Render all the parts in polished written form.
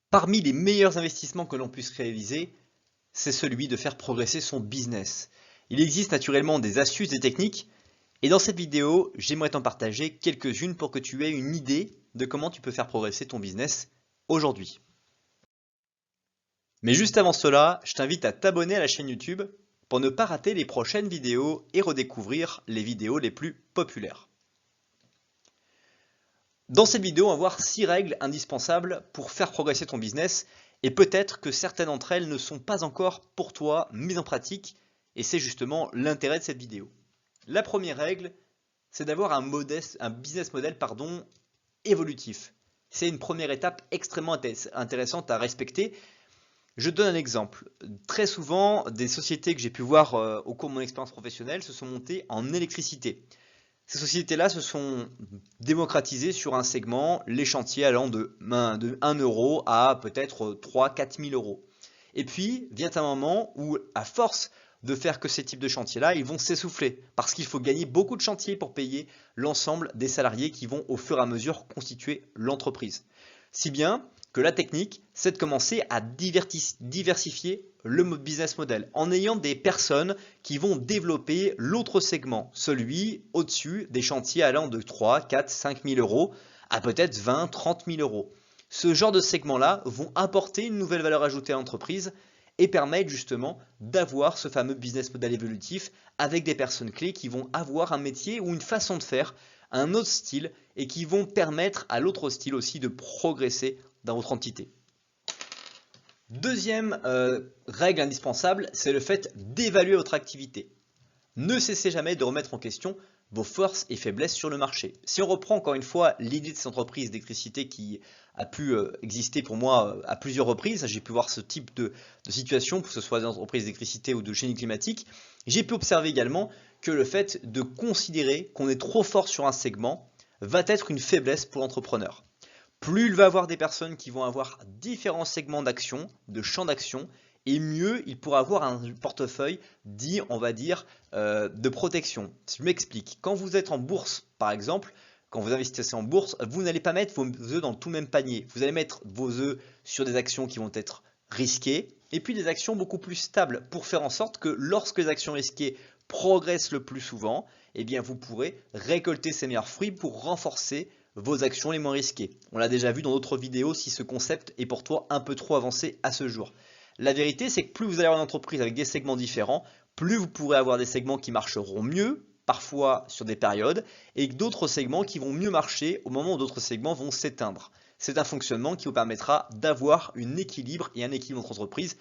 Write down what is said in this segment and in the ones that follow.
Parmi les meilleurs investissements que l'on puisse réaliser, c'est celui de faire progresser son business. Il existe naturellement des astuces et techniques, et dans cette vidéo, j'aimerais t'en partager quelques-unes pour que tu aies une idée de comment tu peux faire progresser ton business aujourd'hui. Mais juste avant cela, je t'invite à t'abonner à la chaîne YouTube pour ne pas rater les prochaines vidéos et redécouvrir les vidéos les plus populaires. Dans cette vidéo, on va voir 6 règles indispensables pour faire progresser ton business et peut-être que certaines d'entre elles ne sont pas encore pour toi mises en pratique et c'est justement l'intérêt de cette vidéo. La première règle, c'est d'avoir un business model évolutif. C'est une première étape extrêmement intéressante à respecter. Je donne un exemple. Très souvent, des sociétés que j'ai pu voir au cours de mon expérience professionnelle se sont montées en électricité. Ces sociétés-là se sont démocratisées sur un segment, les chantiers allant de 1 euro à peut-être 3 000 à 4 000 euros. Et puis, vient un moment où, à force de faire que ces types de chantiers-là, ils vont s'essouffler parce qu'il faut gagner beaucoup de chantiers pour payer l'ensemble des salariés qui vont au fur et à mesure constituer l'entreprise. Si bien que la technique, c'est de commencer à diversifier le business model en ayant des personnes qui vont développer l'autre segment, celui au-dessus des chantiers allant de 3, 4, 5 000 euros à peut-être 20, 30 000 euros. Ce genre de segments-là vont apporter une nouvelle valeur ajoutée à l'entreprise et permettre justement d'avoir ce fameux business model évolutif avec des personnes clés qui vont avoir un métier ou une façon de faire, un autre style et qui vont permettre à l'autre style aussi de progresser dans votre entité. Deuxième règle indispensable, c'est le fait d'évaluer votre activité. Ne cessez jamais de remettre en question vos forces et faiblesses sur le marché. Si on reprend encore une fois l'idée de cette entreprise d'électricité qui a pu exister pour moi à plusieurs reprises, j'ai pu voir ce type de situation, que ce soit des entreprises d'électricité ou de génie climatique, j'ai pu observer également que le fait de considérer qu'on est trop fort sur un segment va être une faiblesse pour l'entrepreneur. Plus il va avoir des personnes qui vont avoir différents segments d'action, de champs d'action, et mieux il pourra avoir un portefeuille dit, on va dire, de protection. Je m'explique. Quand vous êtes en bourse, par exemple, quand vous investissez en bourse, vous n'allez pas mettre vos œufs dans tout le même panier. Vous allez mettre vos œufs sur des actions qui vont être risquées, et puis des actions beaucoup plus stables, pour faire en sorte que lorsque les actions risquées progressent le plus souvent, eh bien vous pourrez récolter ces meilleurs fruits pour renforcer vos actions les moins risquées. On l'a déjà vu dans d'autres vidéos si ce concept est pour toi un peu trop avancé à ce jour. La vérité, c'est que plus vous allez avoir une entreprise avec des segments différents, plus vous pourrez avoir des segments qui marcheront mieux, parfois sur des périodes, et d'autres segments qui vont mieux marcher au moment où d'autres segments vont s'éteindre. C'est un fonctionnement qui vous permettra d'avoir un équilibre et un équilibre entre entreprises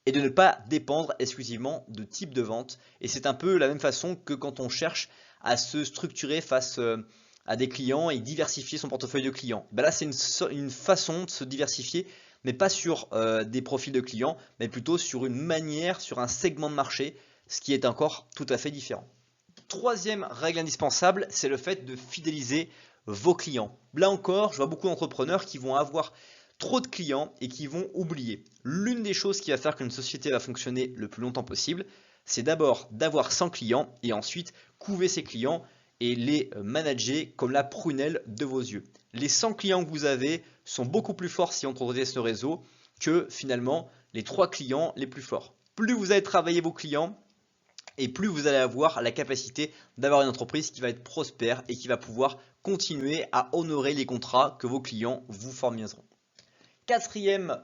et de ne pas dépendre exclusivement de type de vente. Et c'est un peu la même façon que quand on cherche à se structurer face à des clients et diversifier son portefeuille de clients. Ben là, c'est une façon de se diversifier, mais pas sur des profils de clients, mais plutôt sur une manière, sur un segment de marché, ce qui est encore tout à fait différent. Troisième règle indispensable, c'est le fait de fidéliser vos clients. Là encore, je vois beaucoup d'entrepreneurs qui vont avoir trop de clients et qui vont oublier. L'une des choses qui va faire qu'une société va fonctionner le plus longtemps possible, c'est d'abord d'avoir 100 clients et ensuite couver ces clients et les manager comme la prunelle de vos yeux. Les 100 clients que vous avez sont beaucoup plus forts si on entretenait ce réseau que finalement les 3 clients les plus forts. Plus vous allez travailler vos clients et plus vous allez avoir la capacité d'avoir une entreprise qui va être prospère et qui va pouvoir continuer à honorer les contrats que vos clients vous fourniront. Quatrième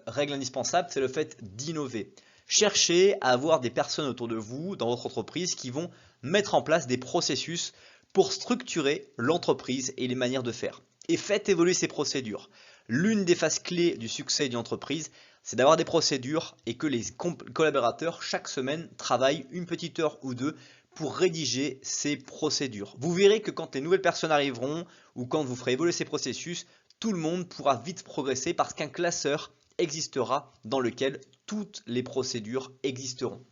règle indispensable, c'est le fait d'innover. Cherchez à avoir des personnes autour de vous dans votre entreprise qui vont mettre en place des processus pour structurer l'entreprise et les manières de faire. Et faites évoluer ces procédures. L'une des phases clés du succès d'une entreprise, c'est d'avoir des procédures et que les collaborateurs chaque semaine travaillent une petite heure ou deux pour rédiger ces procédures. Vous verrez que quand les nouvelles personnes arriveront ou quand vous ferez évoluer ces processus, tout le monde pourra vite progresser parce qu'un classeur existera dans lequel toutes les procédures existeront.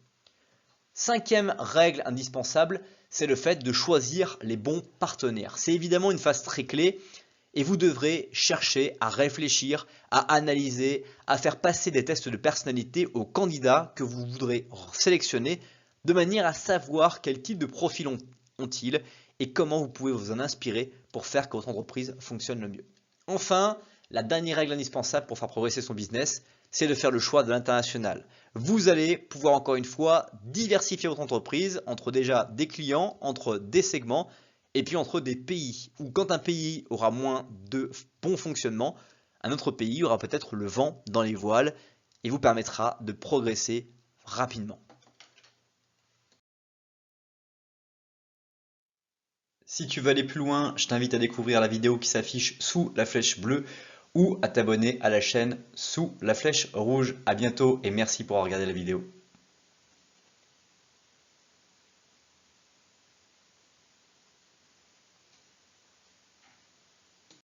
Cinquième règle indispensable, c'est le fait de choisir les bons partenaires. C'est évidemment une phase très clé et vous devrez chercher à réfléchir, à analyser, à faire passer des tests de personnalité aux candidats que vous voudrez sélectionner de manière à savoir quel type de profil ont-ils et comment vous pouvez vous en inspirer pour faire que votre entreprise fonctionne le mieux. Enfin, La dernière règle indispensable pour faire progresser son business, c'est de faire le choix de l'international. Vous allez pouvoir encore une fois diversifier votre entreprise entre déjà des clients, entre des segments et puis entre des pays. Ou quand un pays aura moins de bon fonctionnement, un autre pays aura peut-être le vent dans les voiles et vous permettra de progresser rapidement. Si tu veux aller plus loin, je t'invite à découvrir la vidéo qui s'affiche sous la flèche bleue ou à t'abonner à la chaîne sous la flèche rouge. À bientôt et merci pour avoir regardé la vidéo.